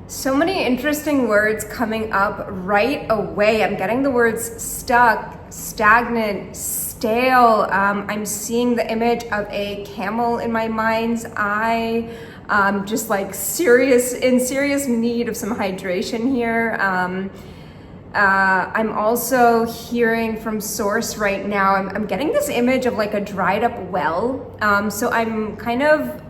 So many interesting words coming up right away. I'm getting the words stuck, stagnant, stale. I'm seeing the image of a camel in my mind's eye. Just like in serious need of some hydration here. I'm also hearing from source right now, I'm getting this image of like a dried up well. So I'm kind of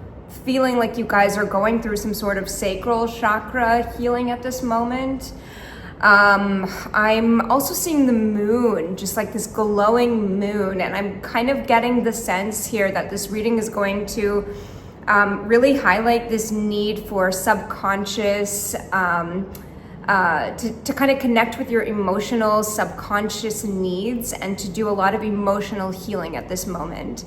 feeling like you guys are going through some sort of sacral chakra healing at this moment. I'm also seeing the moon, just like this glowing moon, and I'm kind of getting the sense here that this reading is going to really highlight this need for subconscious, to kind of connect with your emotional subconscious needs and to do a lot of emotional healing at this moment.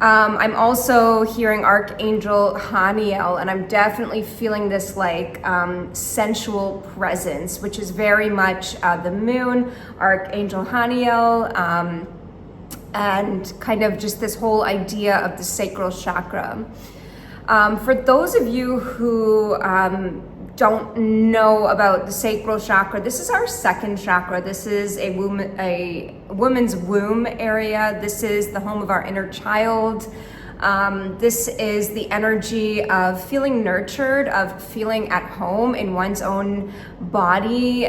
I'm also hearing Archangel Haniel, and I'm definitely feeling this like sensual presence, which is very much the moon, Archangel Haniel, and kind of just this whole idea of the sacral chakra. For those of you who don't know about the sacral chakra, this is our second chakra. This is a woman's womb area. This is the home of our inner child. This is the energy of feeling nurtured, of feeling at home in one's own body.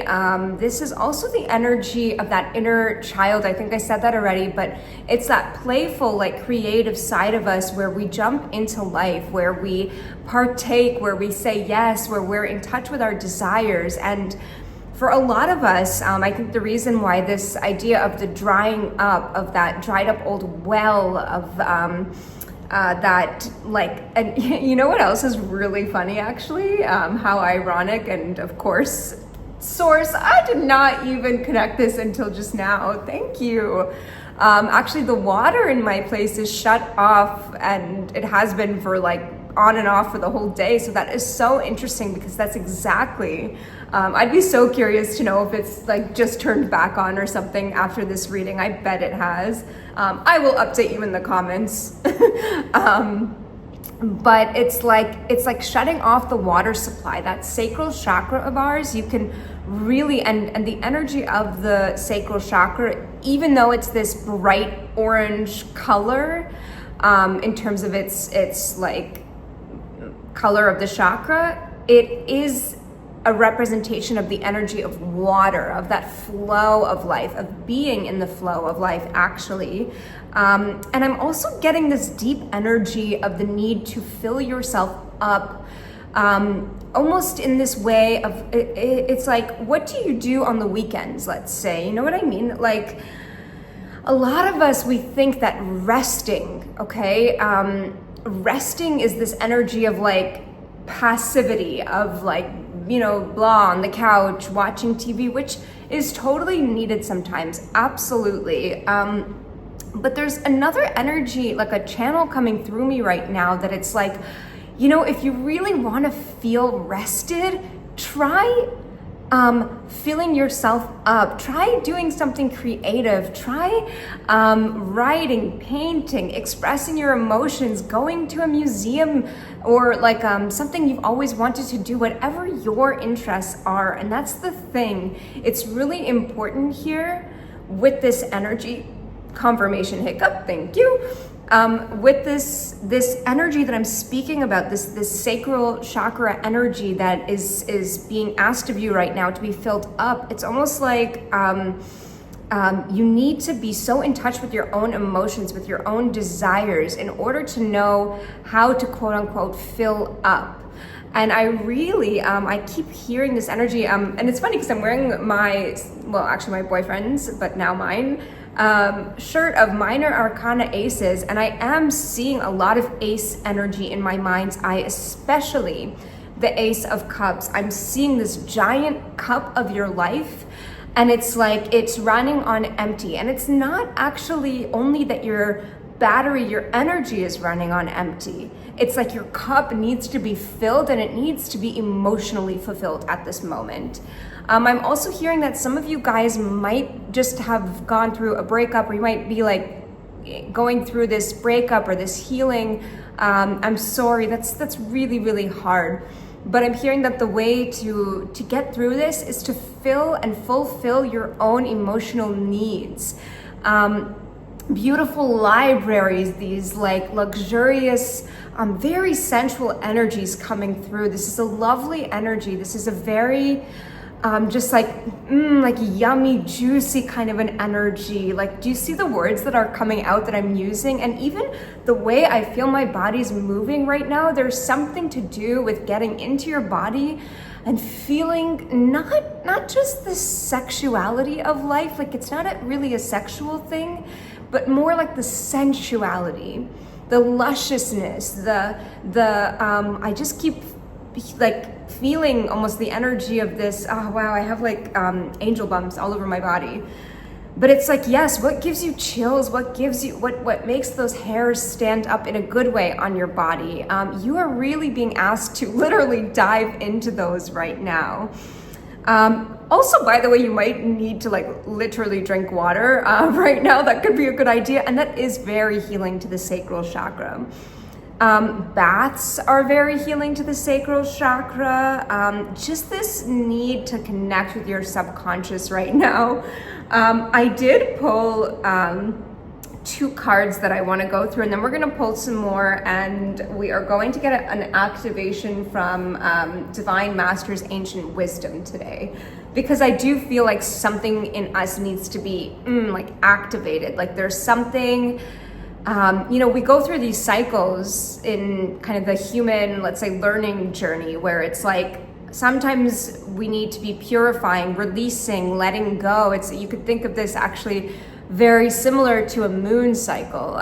This is also the energy of that inner child. I think I said that already, but it's that playful, like creative side of us where we jump into life, where we partake, where we say yes, where we're in touch with our desires. And for a lot of us, I think the reason why this idea of the drying up of that dried up old well of that, like, and you know what else is really funny actually? How ironic, and of course, source, I did not even connect this until just now. Thank you. Actually, the water in my place is shut off, and it has been for like on and off for the whole day. So that is so interesting because that's exactly, I'd be so curious to know if it's like just turned back on or something after this reading. I bet it has. I will update you in the comments. But it's like shutting off the water supply. That sacral chakra of ours, you can really, and the energy of the sacral chakra, even though it's this bright orange color, in terms of its like color of the chakra, it is a representation of the energy of water, of that flow of life, of being in the flow of life actually. And I'm also getting this deep energy of the need to fill yourself up, almost in this way of, it's like, what do you do on the weekends, let's say? You know what I mean? Like, a lot of us, we think that resting, okay? Resting is this energy of like passivity, of like, you know, blah, on the couch, watching TV, which is totally needed sometimes, absolutely. But there's another energy, like a channel coming through me right now that it's like, you know, if you really want to feel rested, try filling yourself up, try doing something creative, try writing, painting, expressing your emotions, going to a museum, or like something you've always wanted to do, whatever your interests are. And that's the thing, it's really important here with this energy, confirmation hiccup, thank you. With this energy that I'm speaking about, this sacral chakra energy that is being asked of you right now to be filled up, it's almost like you need to be so in touch with your own emotions, with your own desires, in order to know how to quote unquote fill up. And I really, I keep hearing this energy, and it's funny because I'm wearing my boyfriend's, but now mine, shirt of Minor Arcana Aces, and I am seeing a lot of ace energy in my mind's eye, especially the Ace of Cups. I'm seeing this giant cup of your life, and it's like it's running on empty. And it's not actually only that your battery, your energy is running on empty. It's like your cup needs to be filled, and it needs to be emotionally fulfilled at this moment. I'm also hearing that some of you guys might just have gone through a breakup, or you might be like going through this breakup or this healing. I'm sorry, that's really, really hard. But I'm hearing that the way to get through this is to fill and fulfill your own emotional needs. Beautiful libraries, these like luxurious, very sensual energies coming through. This is a lovely energy. This is a very just like yummy, juicy kind of an energy. Like, do you see the words that are coming out that I'm using? And even the way I feel my body's moving right now, there's something to do with getting into your body and feeling not just the sexuality of life, like it's not really a sexual thing, but more like the sensuality, the lusciousness, I just keep like feeling almost the energy of this. Oh wow, I have like angel bumps all over my body. But it's like, yes, what gives you chills? What gives you, what makes those hairs stand up in a good way on your body? You are really being asked to literally dive into those right now. Also, by the way, you might need to like literally drink water right now. That could be a good idea. And that is very healing to the sacral chakra. Baths are very healing to the sacral chakra. Just this need to connect with your subconscious right now. I did pull 2 cards that I want to go through, and then we're going to pull some more, and we are going to get an activation from Divine Master's Ancient Wisdom today, because I do feel like something in us needs to be like activated. Like there's something, we go through these cycles in kind of the human, let's say, learning journey, where it's like sometimes we need to be purifying, releasing, letting go. You could think of this actually very similar to a moon cycle.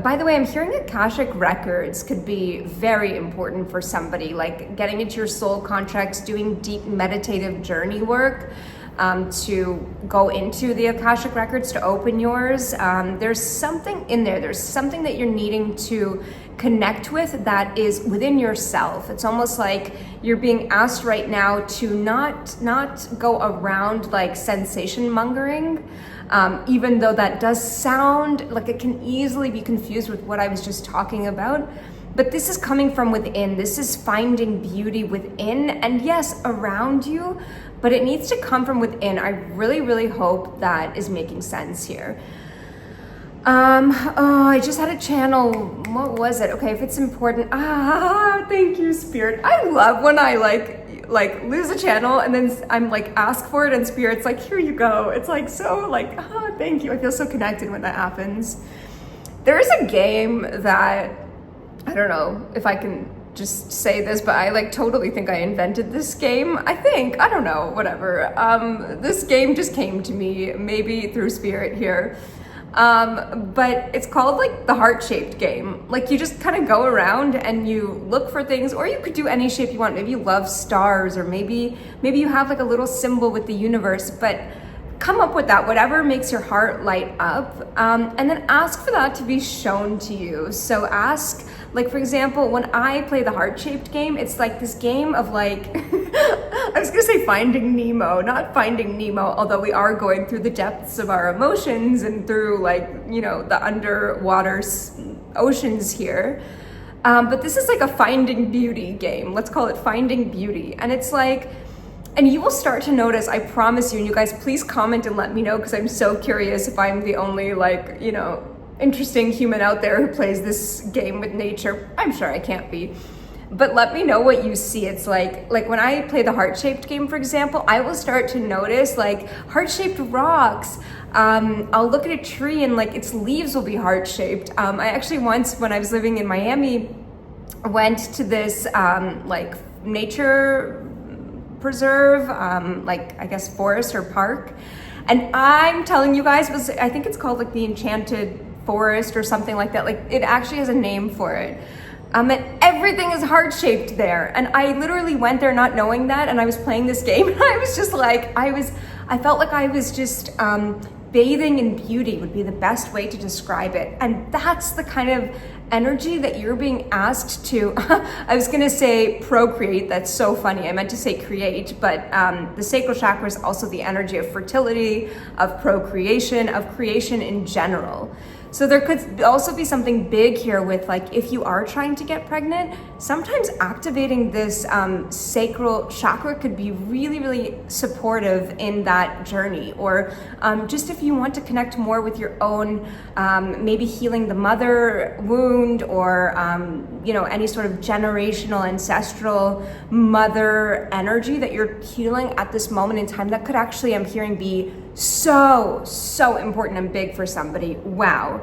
By the way, I'm hearing Akashic records could be very important for somebody, like getting into your soul contracts, doing deep meditative journey work, to go into the Akashic records, to open yours. There's something in there. There's something that you're needing to connect with that is within yourself. It's almost like you're being asked right now to not go around like sensation mongering, even though that does sound like it can easily be confused with what I was just talking about. But this is coming from within. This is finding beauty within, and yes, around you, but it needs to come from within. I really, really hope that is making sense here. I just had a channel. What was it? Okay, if it's important. Thank you, Spirit. I love when I like lose a channel and then I'm like ask for it and Spirit's like, here you go. It's like so like, thank you. I feel so connected when that happens. There is a game that, I don't know if I can just say this, but I like totally think I invented this game. I don't know, whatever. This game just came to me, maybe through Spirit here. But it's called like the heart-shaped game. Like you just kind of go around and you look for things, or you could do any shape you want. Maybe you love stars, or maybe you have like a little symbol with the universe, but come up with that, whatever makes your heart light up, and then ask for that to be shown to you. So ask, like for example, when I play the heart-shaped game, it's like this game of like, I was gonna say Finding Nemo, not Finding Nemo, although we are going through the depths of our emotions and through like, the underwater oceans here. But this is like a Finding Beauty game. Let's call it Finding Beauty. And it's like, and you will start to notice, I promise you, and you guys please comment and let me know, because I'm so curious if I'm the only like, interesting human out there who plays this game with nature. I'm sure I can't be. But let me know what you see. It's like when I play the heart-shaped game, for example, I will start to notice like heart-shaped rocks. I'll look at a tree and like its leaves will be heart-shaped. I actually once, when I was living in Miami, went to this like nature preserve, like I guess forest or park. And I'm telling you guys, I think it's called like the Enchanted Forest or something like that. Like it actually has a name for it. And everything is heart-shaped there. And I literally went there not knowing that, and I was playing this game and I was just like, I felt like I was just bathing in beauty would be the best way to describe it. And that's the kind of energy that you're being asked to, I was gonna say procreate, that's so funny, I meant to say create, but the sacral chakra is also the energy of fertility, of procreation, of creation in general. So there could also be something big here with, like, if you are trying to get pregnant, sometimes activating this sacral chakra could be really, really supportive in that journey. Or just if you want to connect more with your own, maybe healing the mother wound, or any sort of generational, ancestral mother energy that you're healing at this moment in time, that could actually, I'm hearing, be so important and big for somebody. Wow.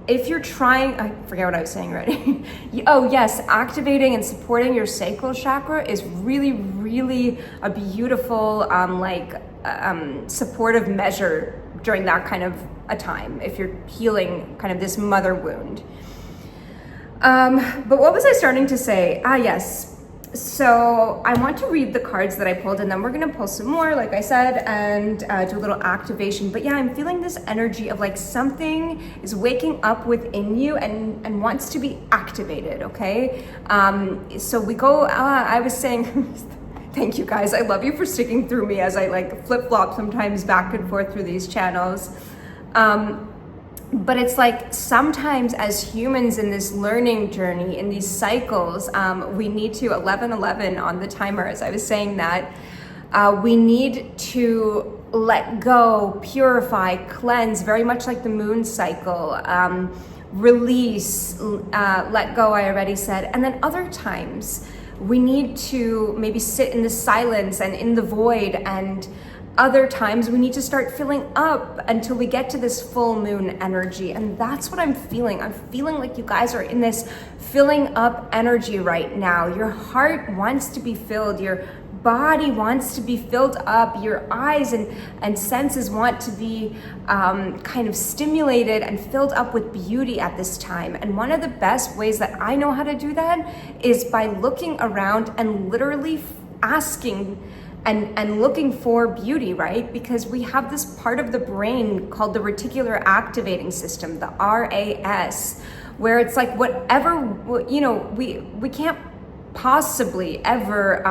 If you're trying, I forget what I was saying already. Oh yes, activating and supporting your sacral chakra is really, really a beautiful, supportive measure during that kind of a time, if you're healing kind of this mother wound. But what was I starting to say? Yes. So I want to read the cards that I pulled, and then we're gonna pull some more, like I said, and do a little activation. But yeah, I'm feeling this energy of, like, something is waking up within you and wants to be activated, okay? So we go, I was saying, thank you guys, I love you for sticking through me as I, like, flip-flop sometimes back and forth through these channels. But it's like, sometimes as humans in this learning journey, in these cycles, we need to, 11:11 on the timer, as I was saying that, we need to let go, purify, cleanse, very much like the moon cycle, release, let go, I already said. And then other times we need to maybe sit in the silence and in the void, and other times we need to start filling up until we get to this full moon energy. And that's what I'm feeling. I'm feeling like you guys are in this filling up energy right now. Your heart wants to be filled. Your body wants to be filled up. Your eyes and senses want to be kind of stimulated and filled up with beauty at this time. And one of the best ways that I know how to do that is by looking around and literally asking and looking for beauty, right? Because we have this part of the brain called the reticular activating system, the RAS, where it's like whatever, we can't possibly ever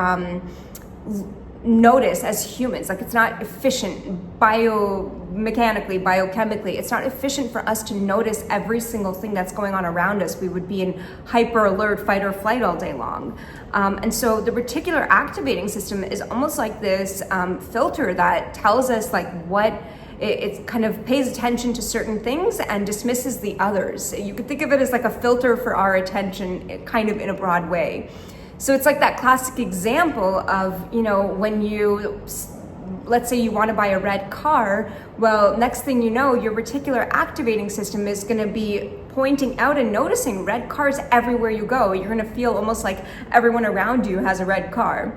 notice as humans. Like, it's not efficient biomechanically, biochemically. It's not efficient for us to notice every single thing that's going on around us. We would be in hyper alert, fight or flight all day long. And so the reticular activating system is almost like this filter that tells us, like, what it kind of pays attention to certain things and dismisses the others. You could think of it as like a filter for our attention, kind of in a broad way. So it's like that classic example of, when you, let's say you want to buy a red car, well, next thing you know, your reticular activating system is going to be pointing out and noticing red cars everywhere you go. You're going to feel almost like everyone around you has a red car.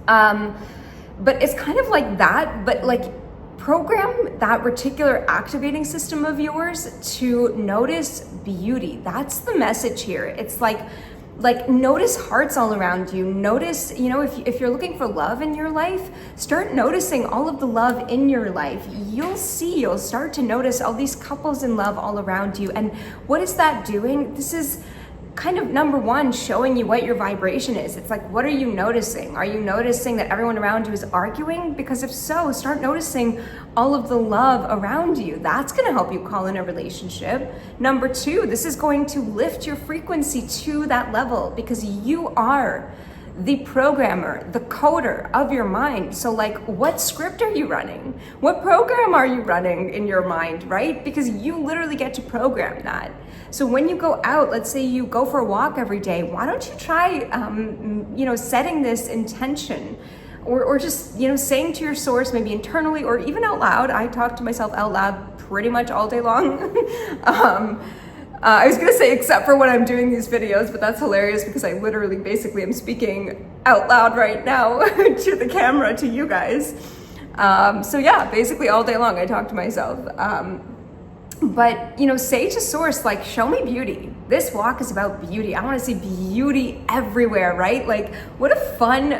But it's kind of like that, but like, program that reticular activating system of yours to notice beauty. That's the message here. It's like notice hearts all around you. Notice, if you're looking for love in your life, start noticing all of the love in your life. You'll start to notice all these couples in love all around you. And what is that doing? This is kind of, number one, showing you what your vibration is. It's like, what are you noticing? Are you noticing that everyone around you is arguing? Because if so, start noticing all of the love around you. That's going to help you call in a relationship. Number two, this is going to lift your frequency to that level, because you are the programmer, the coder of your mind. So like, what script are you running? What program are you running in your mind, right? Because you literally get to program that. So when you go out, let's say you go for a walk every day, why don't you try, setting this intention, or just, saying to your source, maybe internally or even out loud. I talk to myself out loud pretty much all day long. I was gonna say, except for when I'm doing these videos, but that's hilarious because I literally basically am speaking out loud right now to the camera, to you guys. So yeah, basically all day long I talk to myself. But, say to source, like, show me beauty. This walk is about beauty. I want to see beauty everywhere, right? Like, what a fun,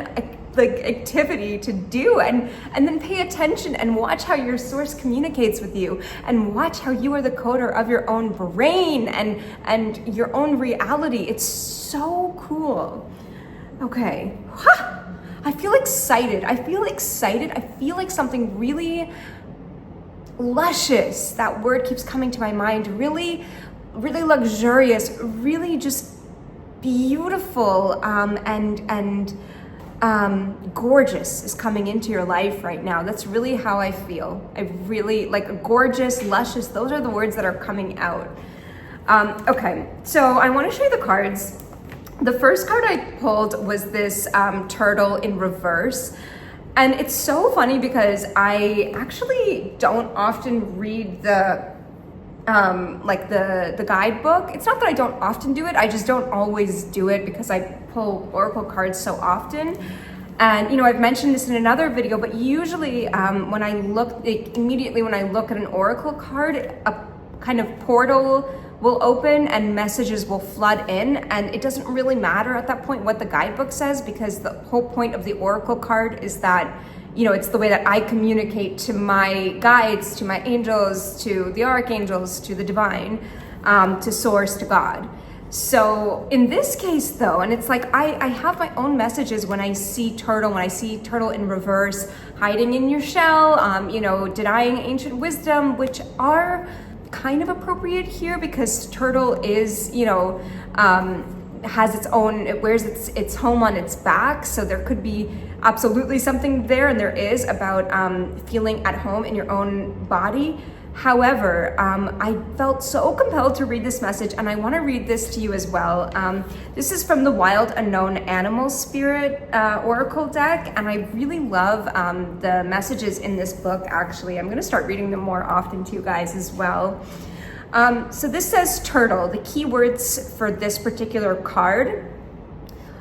activity to do. And then pay attention and watch how your source communicates with you, and watch how you are the coder of your own brain and your own reality. It's so cool. Okay. I feel excited. I feel like something really luscious, that word keeps coming to my mind, really, really luxurious, really just beautiful, and gorgeous is coming into your life right now. That's really how I feel. I really like gorgeous, luscious. Those are the words that are coming out. Okay, so I want to show you the cards. The first card I pulled was this turtle in reverse. And it's so funny because I actually don't often read the the guidebook. It's not that I don't often do it, I just don't always do it because I pull oracle cards so often. And I've mentioned this in another video, but usually when I look, immediately when I look at an oracle card, a kind of portal will open and messages will flood in, and it doesn't really matter at that point what the guidebook says, because the whole point of the oracle card is that it's the way that I communicate to my guides, to my angels, to the archangels, to the divine, to source, to God. So in this case though, and it's like I have my own messages when I see turtle, in reverse, hiding in your shell, denying ancient wisdom, which are kind of appropriate here because turtle is, has its own, it wears its home on its back. So there could be absolutely something there, and there is, about feeling at home in your own body. However, I felt so compelled to read this message, and I want to read this to you as well. This is from the Wild Unknown Animal Spirit Oracle deck, and I really love the messages in this book, actually. I'm going to start reading them more often to you guys as well. So this says turtle. The key words for this particular card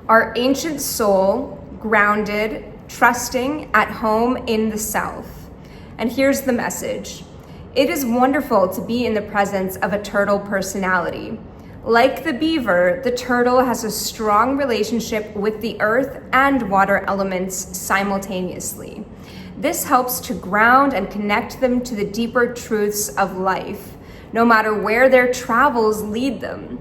are ancient soul, grounded, trusting, at home in the self. And here's the message. It is wonderful to be in the presence of a turtle personality. Like the beaver, the turtle has a strong relationship with the earth and water elements simultaneously. This helps to ground and connect them to the deeper truths of life, no matter where their travels lead them.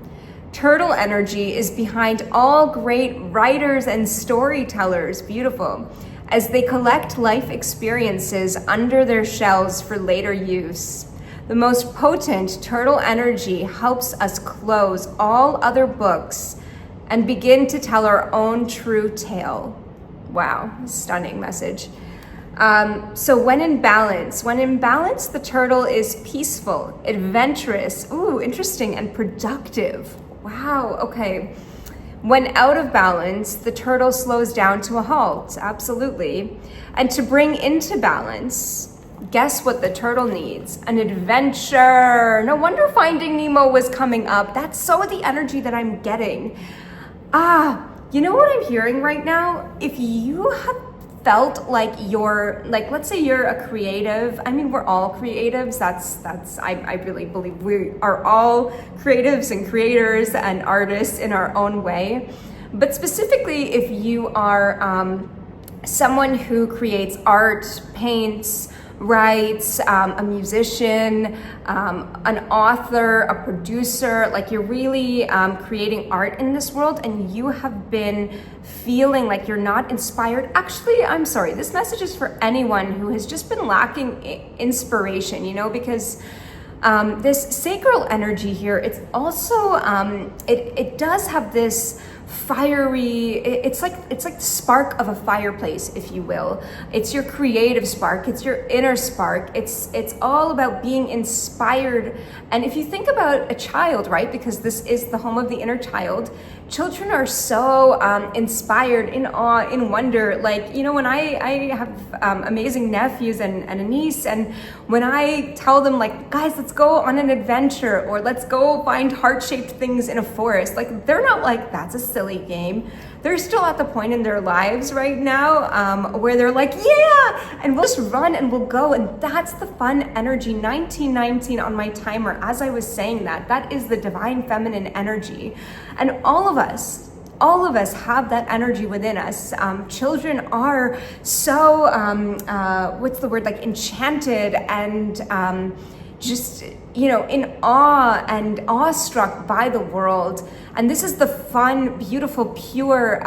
Turtle energy is behind all great writers and storytellers, beautiful, as they collect life experiences under their shells for later use. The most potent turtle energy helps us close all other books and begin to tell our own true tale. Wow, stunning message. So when in balance, the turtle is peaceful, adventurous, ooh, interesting, and productive. Wow, okay. When out of balance, the turtle slows down to a halt, absolutely. And to bring into balance, guess what the turtle needs? An adventure. No wonder Finding Nemo was coming up. That's so the energy that I'm getting. You know what I'm hearing right now? If you have felt like let's say you're a creative. I mean, we're all creatives. I really believe we are all creatives and creators and artists in our own way. But specifically, if you are someone who creates art, paints, writes, a musician, an author, a producer, like you're really creating art in this world, and you have been feeling like you're not inspired. Actually, I'm sorry, this message is for anyone who has just been lacking inspiration, because this sacral energy here, it's also, it does have this fiery, it's like the spark of a fireplace, if you will. It's your creative spark, it's your inner spark. It's all about being inspired. And if you think about a child, right, because this is the home of the inner child, children are so inspired, in awe, in wonder. Like, when I have amazing nephews and a niece, and when I tell them, like, guys, let's go on an adventure, or let's go find heart-shaped things in a forest, like, they're not like, that's a silly game. They're still at the point in their lives right now where they're like, yeah, and we'll just run and we'll go. And that's the fun energy. 1919 on my timer. As I was saying that is the divine feminine energy. And all of us have that energy within us. Children are so, like enchanted and just, in awe and awestruck by the world. And this is the fun, beautiful, pure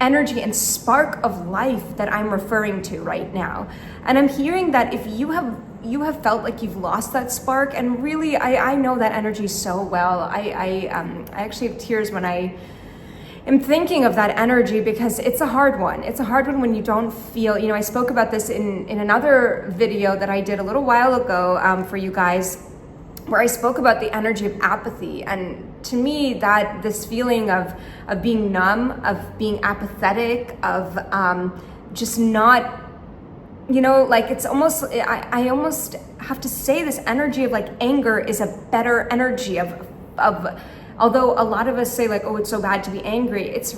energy and spark of life that I'm referring to right now. And I'm hearing that if you have you have felt like you've lost that spark. And really, I know that energy so well. I actually have tears when I am thinking of that energy, because it's a hard one. It's a hard one when you don't feel, I spoke about this in another video that I did a little while ago for you guys, where I spoke about the energy of apathy. And to me, that this feeling of being numb, of being apathetic, of just not, like it's almost, I almost have to say this energy of like anger is a better energy of although a lot of us say like, oh, it's so bad to be angry. It's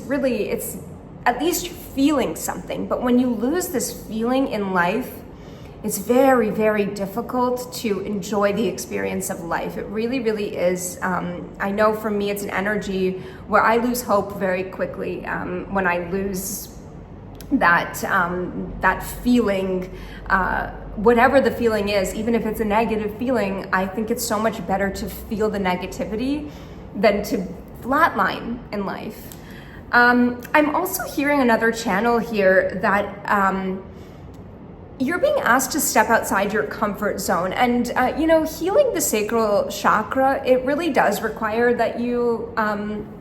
at least feeling something. But when you lose this feeling in life, it's very, very difficult to enjoy the experience of life. It really, really is. I know for me, it's an energy where I lose hope very quickly when I lose that feeling, whatever the feeling is. Even if it's a negative feeling, I think it's so much better to feel the negativity than to flatline in life. I'm also hearing another channel here that you're being asked to step outside your comfort zone. And, healing the sacral chakra, it really does require that you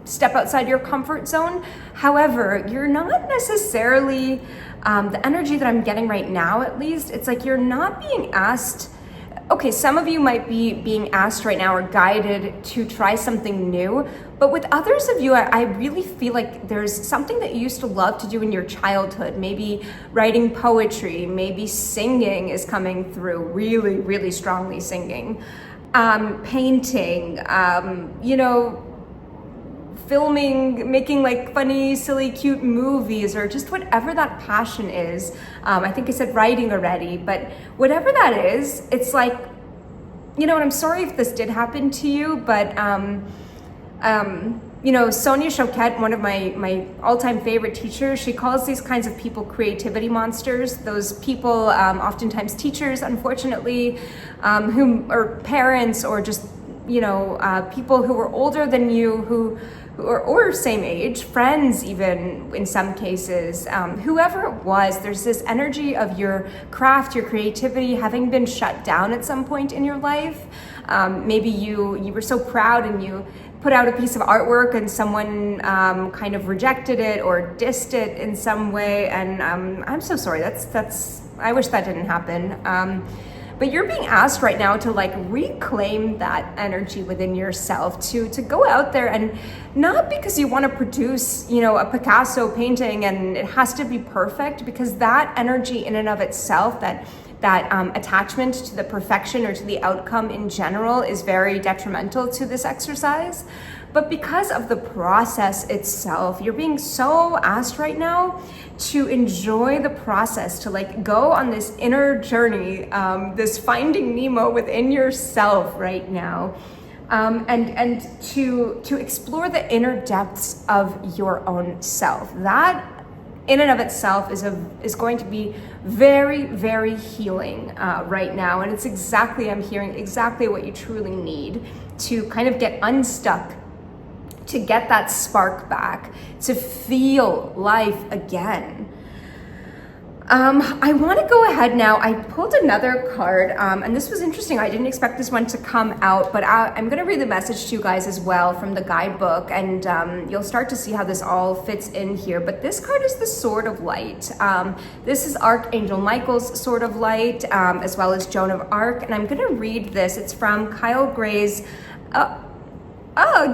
step outside your comfort zone. However, you're not necessarily, the energy that I'm getting right now, at least, it's like you're not being asked. Okay, some of you might be being asked right now or guided to try something new, but with others of you, I really feel like there's something that you used to love to do in your childhood. Maybe writing poetry, maybe singing is coming through, really, really strongly singing, painting, filming, making like funny, silly, cute movies, or just whatever that passion is. I think I said writing already, but whatever that is, it's like, and I'm sorry if this did happen to you, but Sonia Choquette, one of my all-time favorite teachers, she calls these kinds of people creativity monsters. Those people, oftentimes teachers, unfortunately, who are parents, or just people who are older than you, or same age, friends even in some cases, whoever it was, there's this energy of your craft, your creativity having been shut down at some point in your life. Maybe you were so proud and you put out a piece of artwork and someone kind of rejected it or dissed it in some way, and I'm so sorry. That's I wish that didn't happen. But you're being asked right now to like reclaim that energy within yourself, to go out there, and not because you want to produce, a Picasso painting and it has to be perfect, because that energy in and of itself, that attachment to the perfection or to the outcome in general, is very detrimental to this exercise. But because of the process itself, you're being so asked right now to enjoy the process, to like go on this inner journey, this finding Nemo within yourself right now, and to explore the inner depths of your own self. That in and of itself is going to be very, very healing right now. And it's I'm hearing exactly what you truly need to kind of get unstuck, to get that spark back, to feel life again. I want to go ahead now. I pulled another card, and this was interesting. I didn't expect this one to come out, but I'm going to read the message to you guys as well from the guidebook, and you'll start to see how this all fits in here. But this card is the Sword of Light. This is Archangel Michael's Sword of Light, as well as Joan of Arc, and I'm going to read this. It's from Kyle Gray's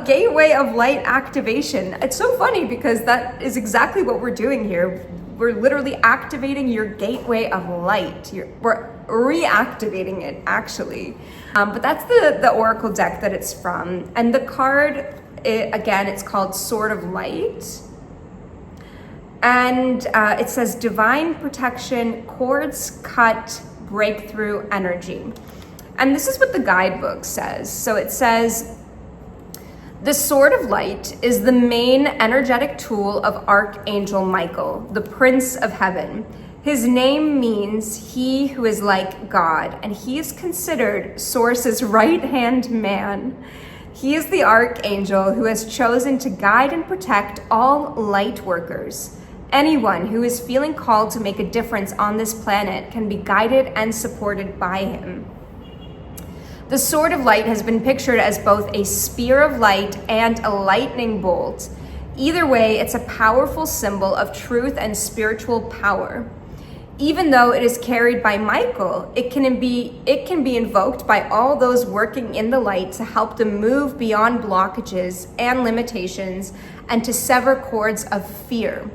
Gateway of Light Activation. It's so funny because that is exactly what we're doing here. We're literally activating your gateway of light. We're reactivating it, actually. But that's the oracle deck that it's from. And the card, again, it's called Sword of Light. And it says divine protection, cords cut, breakthrough energy. And this is what the guidebook says. So it says, the Sword of Light is the main energetic tool of Archangel Michael, the Prince of Heaven. His name means he who is like God, and he is considered Source's right-hand man. He is the Archangel who has chosen to guide and protect all light workers. Anyone who is feeling called to make a difference on this planet can be guided and supported by him. The sword of light has been pictured as both a spear of light and a lightning bolt. Either way, it's a powerful symbol of truth and spiritual power. Even though it is carried by Michael, it can be invoked by all those working in the light to help them move beyond blockages and limitations and to sever cords of fear.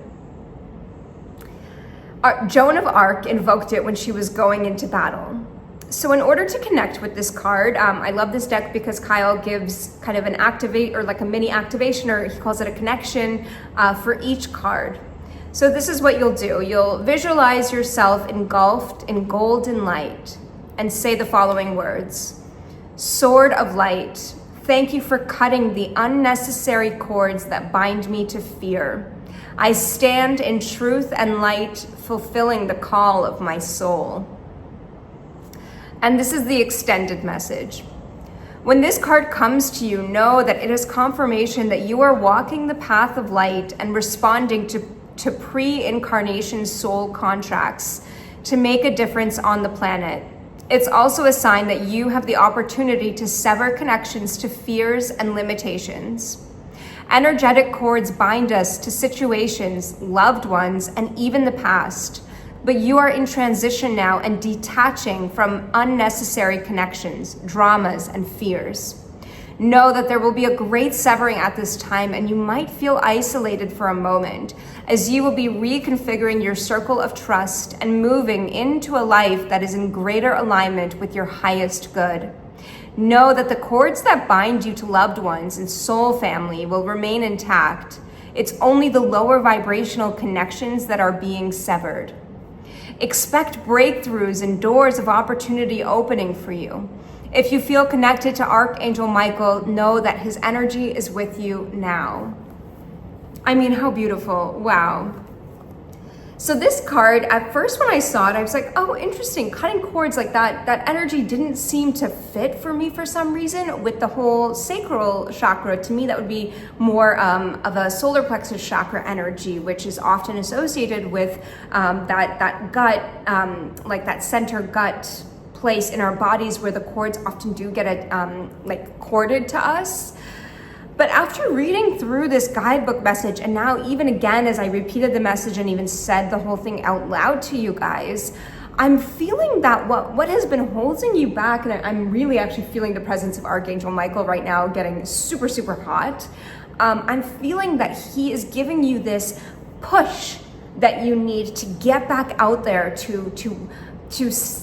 Joan of Arc invoked it when she was going into battle. So in order to connect with this card, I love this deck because Kyle gives kind of an activate or like a mini activation, or he calls it a connection for each card. So this is what you'll do. You'll visualize yourself engulfed in golden light and say the following words. Sword of light, thank you for cutting the unnecessary cords that bind me to fear. I stand in truth and light, fulfilling the call of my soul. And this is the extended message. When this card comes to you, know that it is confirmation that you are walking the path of light and responding to pre-incarnation soul contracts to make a difference on the planet. It's also a sign that you have the opportunity to sever connections to fears and limitations. Energetic cords bind us to situations, loved ones, and even the past. But you are in transition now and detaching from unnecessary connections, dramas, and fears. Know that there will be a great severing at this time, and you might feel isolated for a moment as you will be reconfiguring your circle of trust and moving into a life that is in greater alignment with your highest good. Know that the cords that bind you to loved ones and soul family will remain intact. It's only the lower vibrational connections that are being severed. Expect breakthroughs and doors of opportunity opening for you. If you feel connected to Archangel Michael, know that his energy is with you now. I mean, how beautiful. Wow. So this card, at first when I saw it, I was like, oh, interesting. Cutting cords like that, that energy didn't seem to fit for me for some reason with the whole sacral chakra. To me, that would be more of a solar plexus chakra energy, which is often associated with that gut, like that center gut place in our bodies where the cords often do get like corded to us. But after reading through this guidebook message, and now even again as I repeated the message and even said the whole thing out loud to you guys, I'm feeling that what has been holding you back, and I'm really actually feeling the presence of Archangel Michael right now getting super, super hot. I'm feeling that he is giving you this push that you need to get back out there to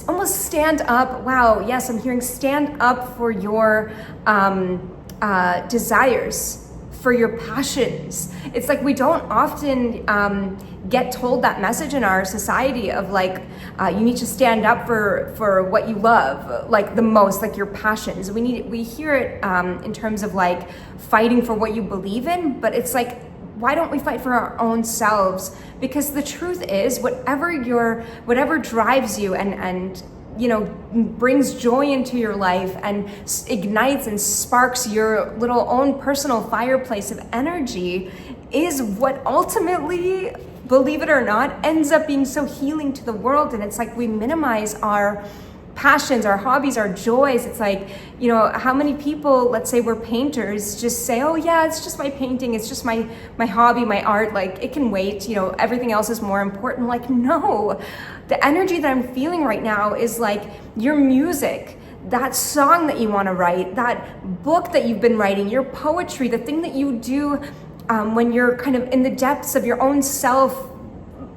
almost stand up. Wow, yes, I'm hearing stand up for your desires, for your passions. It's like we don't often get told that message in our society of like, you need to stand up for what you love, like the most, like your passions. We hear it in terms of like fighting for what you believe in, but it's like, why don't we fight for our own selves? Because the truth is, whatever drives you and you know, brings joy into your life and ignites and sparks your little own personal fireplace of energy is what ultimately, believe it or not, ends up being so healing to the world. And it's like we minimize our passions, our hobbies, our joys. It's like, you know, how many people, let's say we're painters, just say, oh yeah, it's just my painting, it's just my hobby, my art, like it can wait, you know, everything else is more important. Like, no, the energy that I'm feeling right now is like your music, that song that you want to write, that book that you've been writing, your poetry, the thing that you do when you're kind of in the depths of your own self,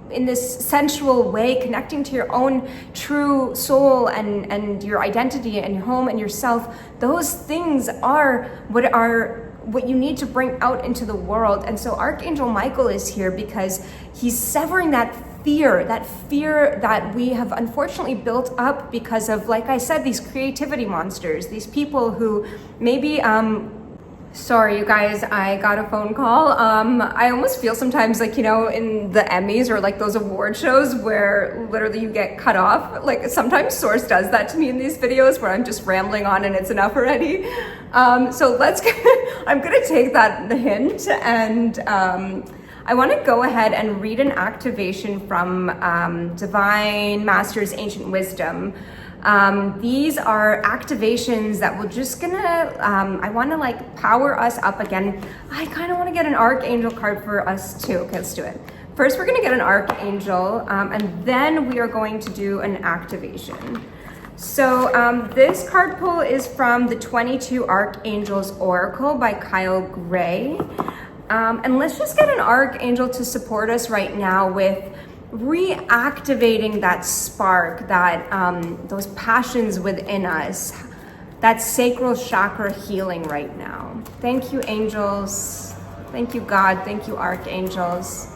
in this sensual way, connecting to your own true soul and your identity and your home and yourself. Those things are what you need to bring out into the world. And so Archangel Michael is here because he's severing that fear that we have unfortunately built up because of, like I said, these creativity monsters, these people who maybe sorry, you guys, I got a phone call. I almost feel sometimes like, you know, in the Emmys or like those award shows where literally you get cut off. Like sometimes Source does that to me in these videos where I'm just rambling on and it's enough already. So I'm gonna take the hint and I want to go ahead and read an activation from Divine Masters Ancient Wisdom. These are activations that will just I want to like power us up again. I kind of want to get an Archangel card for us too. Okay, let's do it. First, we're going to get an Archangel, and then we are going to do an activation. So this card pull is from the 22 Archangels Oracle by Kyle Gray. And let's just get an Archangel to support us right now with reactivating that spark, that those passions within us, that sacral chakra healing right now. Thank you, angels. Thank you, God. Thank you, Archangels.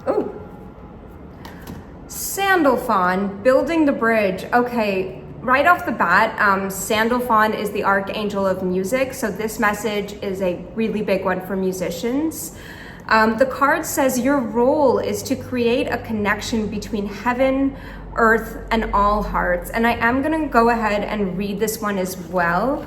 Oh, Sandalphon, building the bridge. Okay, right off the bat, Sandalphon is the Archangel of music. So this message is a really big one for musicians. The card says your role is to create a connection between heaven, earth, and all hearts. And I am gonna go ahead and read this one as well.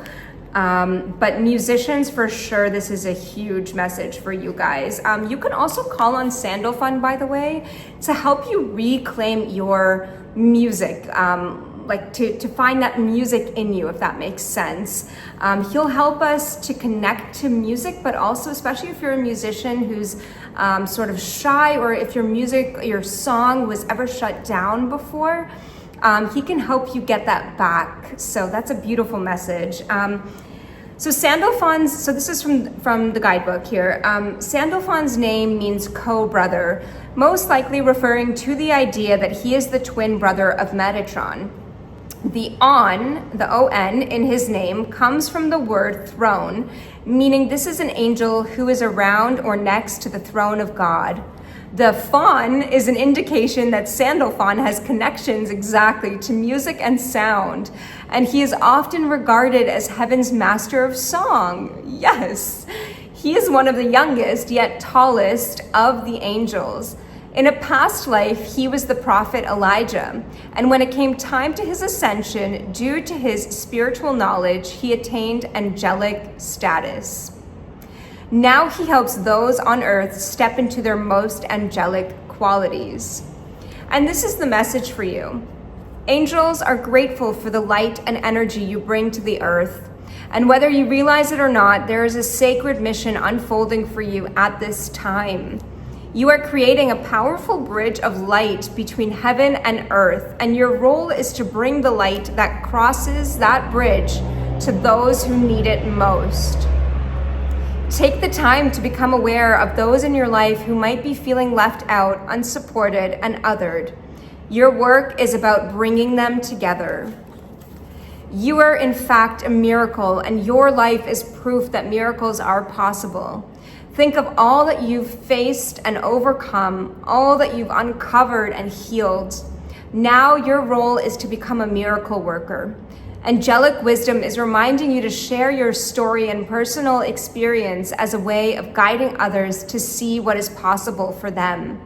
But musicians, for sure, this is a huge message for you guys. You can also call on Sandalphon, by the way, to help you reclaim your music, like to find that music in you, if that makes sense. He'll help us to connect to music, but also, especially if you're a musician who's sort of shy, or if your song was ever shut down before, he can help you get that back. So that's a beautiful message. So this is from the guidebook here. Sandalphon's name means co-brother, most likely referring to the idea that he is the twin brother of Metatron. The O-N in his name comes from the word throne, meaning this is an angel who is around or next to the throne of God. The fawn is an indication that Sandalphon has connections exactly to music and sound, and he is often regarded as heaven's master of song. Yes, he is one of the youngest yet tallest of the angels. In a past life, he was the prophet Elijah, and when it came time to his ascension, due to his spiritual knowledge, he attained angelic status. Now he helps those on earth step into their most angelic qualities. And this is the message for you. Angels are grateful for the light and energy you bring to the earth. And whether you realize it or not, there is a sacred mission unfolding for you at this time. You are creating a powerful bridge of light between heaven and earth, and your role is to bring the light that crosses that bridge to those who need it most. Take the time to become aware of those in your life who might be feeling left out, unsupported, and othered. Your work is about bringing them together. You are, in fact, a miracle, and your life is proof that miracles are possible. Think of all that you've faced and overcome, all that you've uncovered and healed. Now your role is to become a miracle worker. Angelic wisdom is reminding you to share your story and personal experience as a way of guiding others to see what is possible for them.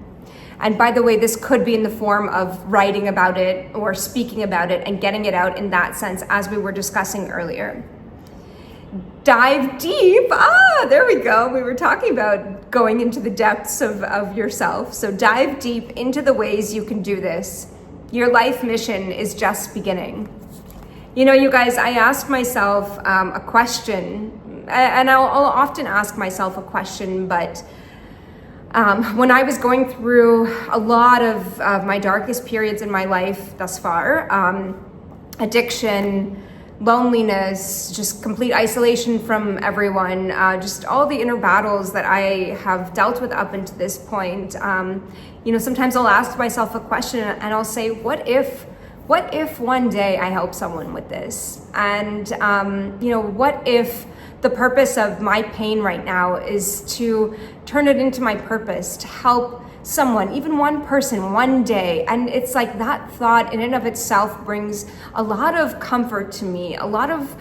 And by the way, this could be in the form of writing about it or speaking about it and getting it out in that sense, as we were discussing earlier. Dive deep. There we go. We were talking about going into the depths of yourself. So dive deep into the ways you can do this. Your life mission is just beginning. You know, you guys, I asked myself a question, and I'll often ask myself a question, but when I was going through a lot of my darkest periods in my life thus far, addiction, loneliness, just complete isolation from everyone, just all the inner battles that I have dealt with up until this point, you know, sometimes I'll ask myself a question and I'll say, what if one day I help someone with this? And, you know, what if the purpose of my pain right now is to turn it into my purpose, to help someone, even one person, one day? And it's like that thought in and of itself brings a lot of comfort to me, a lot of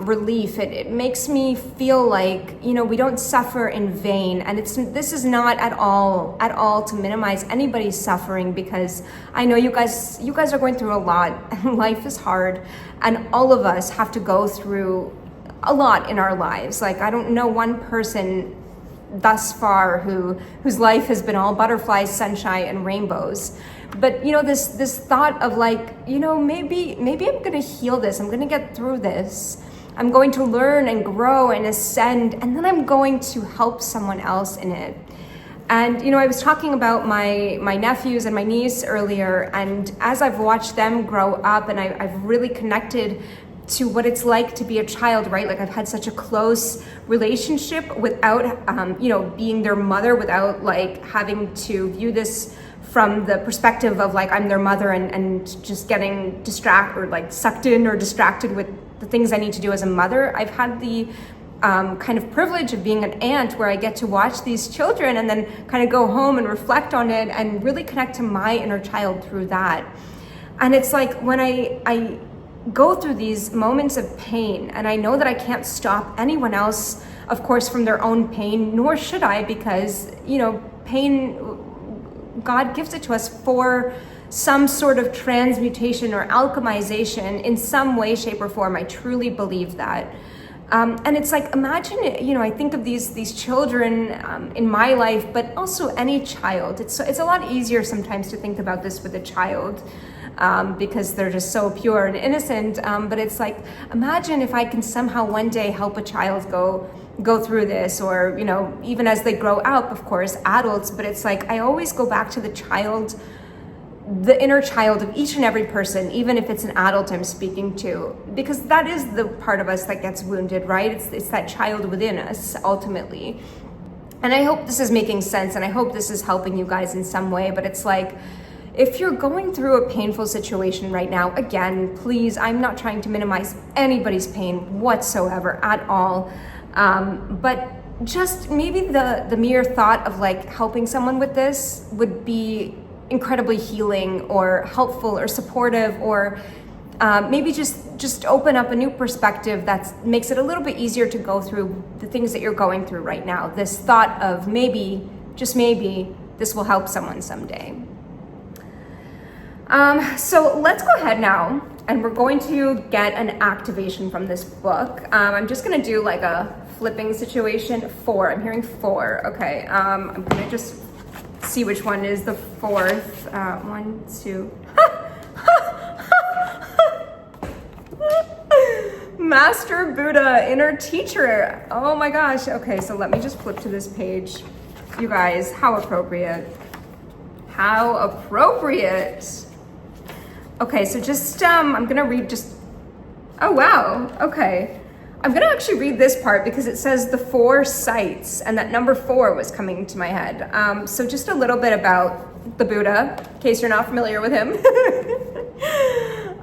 relief. It makes me feel like, you know, we don't suffer in vain. And this is not at all to minimize anybody's suffering, because I know you guys are going through a lot and life is hard, and all of us have to go through a lot in our lives. Like, I don't know one person thus far whose life has been all butterflies, sunshine, and rainbows. But you know, this thought of like, you know, maybe I'm gonna heal this, I'm gonna get through this, I'm going to learn and grow and ascend, and then I'm going to help someone else in it. And you know, I was talking about my nephews and my niece earlier, and as I've watched them grow up, and I've really connected to what it's like to be a child, right? Like, I've had such a close relationship without, you know, being their mother, without like having to view this from the perspective of like, I'm their mother and just getting distracted or like sucked in or distracted with the things I need to do as a mother. I've had the kind of privilege of being an aunt, where I get to watch these children and then kind of go home and reflect on it and really connect to my inner child through that. And it's like, when I go through these moments of pain, and I know that I can't stop anyone else, of course, from their own pain, nor should I, because, you know, pain, God gives it to us for some sort of transmutation or alchemization in some way, shape, or form. I truly believe that. And it's like, imagine, you know, I think of these children in my life, but also any child. It's a lot easier sometimes to think about this with a child, because they're just so pure and innocent. But it's like, imagine if I can somehow one day help a child go through this, or, you know, even as they grow up, of course, adults. But it's like, I always go back to the child, the inner child of each and every person, even if it's an adult I'm speaking to, because that is the part of us that gets wounded, right? It's that child within us, ultimately. And I hope this is making sense, and I hope this is helping you guys in some way. But it's like, if you're going through a painful situation right now, again, please, I'm not trying to minimize anybody's pain whatsoever at all. But just maybe the mere thought of like helping someone with this would be incredibly healing or helpful or supportive, or maybe just open up a new perspective that makes it a little bit easier to go through the things that you're going through right now. This thought of maybe, just maybe, this will help someone someday. So let's go ahead now, and we're going to get an activation from this book. I'm just gonna do like a flipping situation. 4, I'm hearing 4. Okay, I'm gonna just see which one is the 4th. 1, 2. Master Buddha, inner teacher. Oh my gosh. Okay, so let me just flip to this page. You guys, how appropriate. How appropriate. Okay, so just, I'm gonna read just, oh wow, okay. I'm gonna actually read this part because it says the 4 sights, and that number 4 was coming to my head. So just a little bit about the Buddha, in case you're not familiar with him.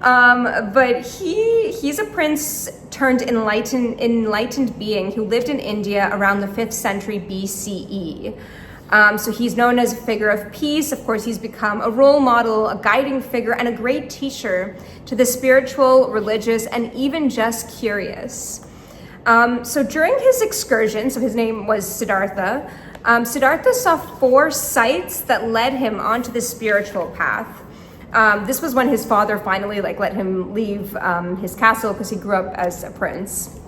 But he's a prince turned enlightened being who lived in India around the 5th century BCE. So he's known as a figure of peace. Of course, he's become a role model, a guiding figure, and a great teacher to the spiritual, religious, and even just curious. So during his excursion, so his name was Siddhartha, Siddhartha saw 4 sights that led him onto the spiritual path. This was when his father finally let him leave his castle, because he grew up as a prince.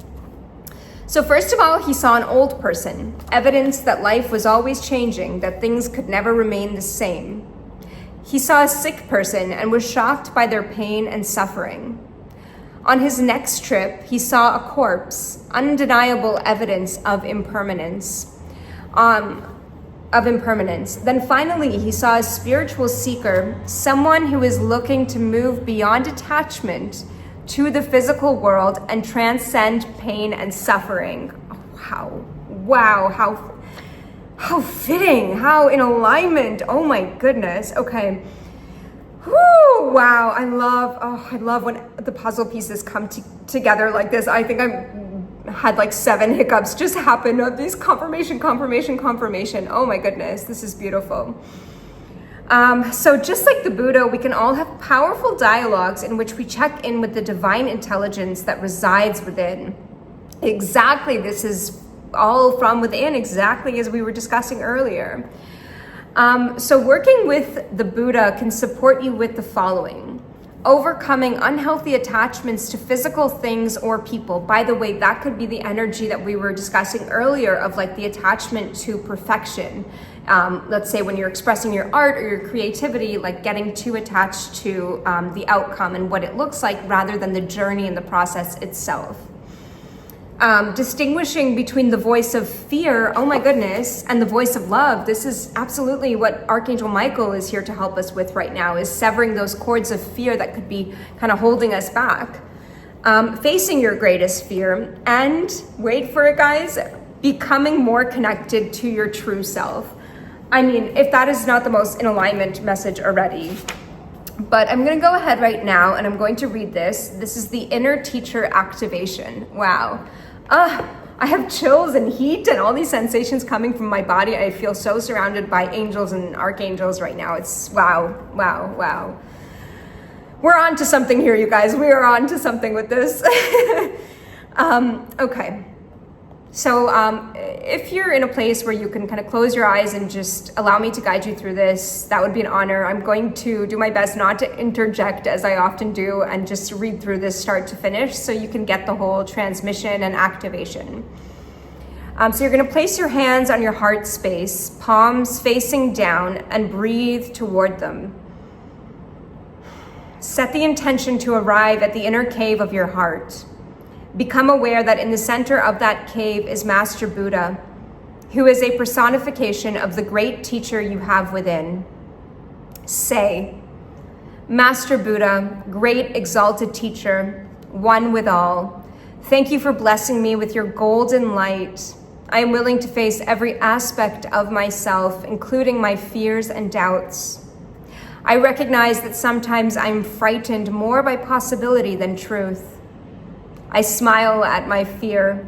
So first of all, he saw an old person, evidence that life was always changing, that things could never remain the same. He saw a sick person and was shocked by their pain and suffering. On his next trip, he saw a corpse, undeniable evidence of impermanence. Then finally, he saw a spiritual seeker, someone who is looking to move beyond attachment to the physical world and transcend pain and suffering. Oh, wow, how fitting, how in alignment. Oh my goodness. Okay. Whew, wow, I love when the puzzle pieces come together like this. I think I had like 7 hiccups just happen of these confirmation. Oh my goodness, this is beautiful. So just like the Buddha, we can all have powerful dialogues in which we check in with the divine intelligence that resides within. Exactly, this is all from within, exactly as we were discussing earlier. So working with the Buddha can support you with the following. overcoming unhealthy attachments to physical things or people. By the way, that could be the energy that we were discussing earlier of like the attachment to perfection. Let's say when you're expressing your art or your creativity, like getting too attached to the outcome and what it looks like rather than the journey and the process itself. Distinguishing between the voice of fear, oh my goodness, and the voice of love. This is absolutely what Archangel Michael is here to help us with right now, is severing those cords of fear that could be kind of holding us back. Facing your greatest fear, and wait for it, guys, becoming more connected to your true self. I mean, if that is not the most in alignment message already. But I'm going to go ahead right now and I'm going to read this. This is the inner teacher activation. Wow. I have chills and heat and all these sensations coming from my body. I feel so surrounded by angels and archangels right now. It's wow, wow, wow. We're on to something here, you guys. We are on to something with this. Okay. So if you're in a place where you can kind of close your eyes and just allow me to guide you through this, that would be an honor. I'm going to do my best not to interject as I often do and just read through this start to finish so you can get the whole transmission and activation. So you're going to place your hands on your heart space, palms facing down, and breathe toward them. Set the intention to arrive at the inner cave of your heart. Become aware that in the center of that cave is Master Buddha, who is a personification of the great teacher you have within. Say, Master Buddha, great exalted teacher, one with all, thank you for blessing me with your golden light. I am willing to face every aspect of myself, including my fears and doubts. I recognize that sometimes I'm frightened more by possibility than truth. I smile at my fear.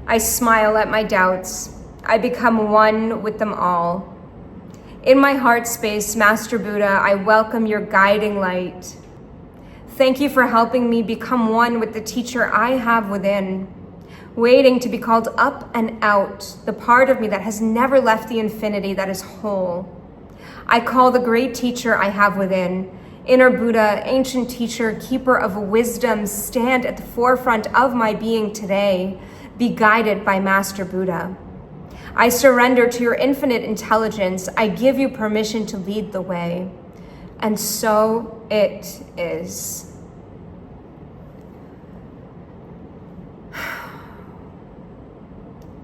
I smile at my doubts. I become one with them all. In my heart space, Master Buddha, I welcome your guiding light. Thank you for helping me become one with the teacher I have within, waiting to be called up and out, the part of me that has never left the infinity that is whole. I call the great teacher I have within, Inner Buddha, ancient teacher, keeper of wisdom, stand at the forefront of my being today. Be guided by Master Buddha. I surrender to your infinite intelligence. I give you permission to lead the way. And so it is.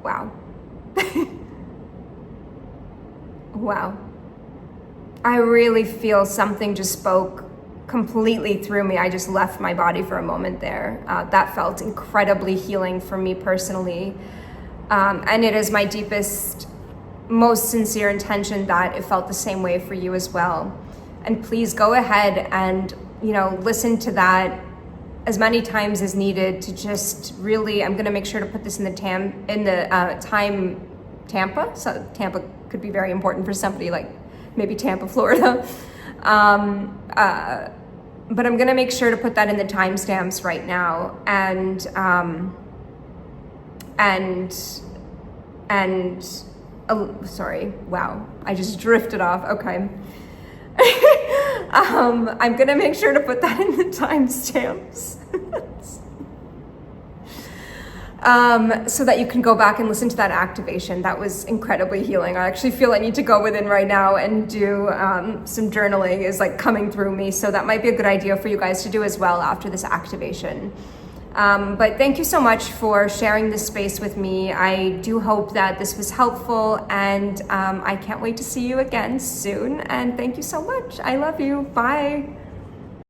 Wow. Wow. I really feel something just spoke completely through me. I just left my body for a moment there. That felt incredibly healing for me personally. And it is my deepest, most sincere intention that it felt the same way for you as well. And please go ahead and, listen to that as many times as needed to just really, I'm gonna make sure to put this in the time Tampa. So Tampa could be very important for somebody like maybe Tampa, Florida. But I'm gonna make sure to put that in the timestamps right now. And sorry, wow, I just drifted off, okay. I'm gonna make sure to put that in the timestamps. So that you can go back and listen to that activation. That was incredibly healing. I actually feel I need to go within right now and do some journaling is like coming through me. So that might be a good idea for you guys to do as well after this activation. But thank you so much for sharing this space with me. I do hope that this was helpful, and I can't wait to see you again soon. And thank you so much. I love you. Bye.